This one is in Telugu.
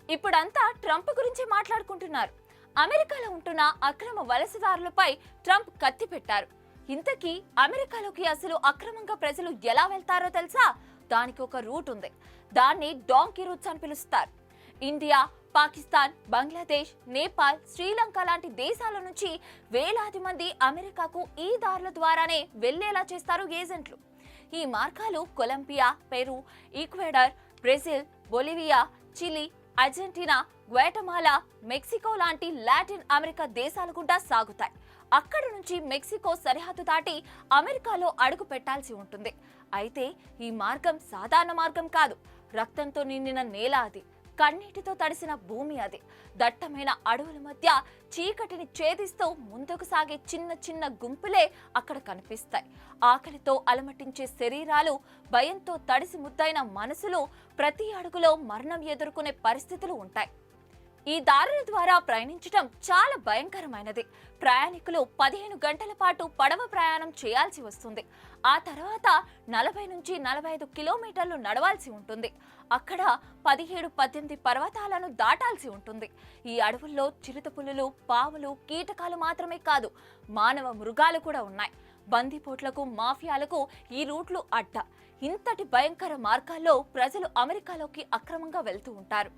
ఇప్పుడంతా ట్రంప్ గురించి మాట్లాడుకుంటున్నారు. అమెరికాలో ఉంటున్న అక్రమ వలసదారులపై ట్రంప్ కత్తి పెట్టారు. ఇంతకీ అమెరికాలోకి అసలు అక్రమంగా ప్రజలు ఎలా వెళ్తారో తెలుసా? దానికి ఒక రూట్ ఉంది. దాన్ని డాంకీ రూట్స్ అని పిలుస్తారు. ఇండియా, పాకిస్తాన్, బంగ్లాదేశ్, నేపాల్, శ్రీలంక లాంటి దేశాల నుంచి వేలాది మంది అమెరికాకు ఈ దారుల ద్వారానే వెళ్లేలా చేస్తారు ఏజెంట్లు. ఈ మార్గాలు Colombia, Peru, Ecuador, Brazil, Bolivia, Chile, Argentina, Guatemala, Mexico లాంటి లాటిన్ అమెరికా దేశాల గుండా సాగుతాయి. అక్కడి నుంచి మెక్సికో సరిహద్దు దాటి అమెరికాలో అడుగు పెట్టాల్సి ఉంటుంది. అయితే ఈ మార్గం సాధారణ మార్గం కాదు. రక్తంతో నిండిన నేల అది, కన్నీటితో తడిసిన భూమి అది. దట్టమైన అడవుల మధ్య చీకటిని ఛేదిస్తూ ముందుకు సాగే చిన్న చిన్న గుంపులే అక్కడ కనిపిస్తాయి. ఆకలితో అలమటించే శరీరాలు, భయంతో తడిసి ముద్దైన మనసులు, ప్రతి అడుగులో మరణం ఎదుర్కొనే పరిస్థితులు ఉంటాయి. ఈ దారుల ద్వారా ప్రయాణించడం చాలా భయంకరమైనది. ప్రయాణికులు 15 గంటల పాటు పడవ ప్రయాణం చేయాల్సి వస్తుంది. ఆ తర్వాత 40 నుంచి 45 కిలోమీటర్లు నడవాల్సి ఉంటుంది. అక్కడ 17-18 పర్వతాలను దాటాల్సి ఉంటుంది. ఈ అడవుల్లో చిరుతపులులు, పావులు, కీటకాలు మాత్రమే కాదు, మానవ మృగాలు కూడా ఉన్నాయి. బందిపోట్లకు, మాఫియాలకు ఈ రూట్లు అడ్డ. ఇంతటి భయంకర మార్గాల్లో ప్రజలు అమెరికాలోకి అక్రమంగా వెళ్తూ ఉంటారు.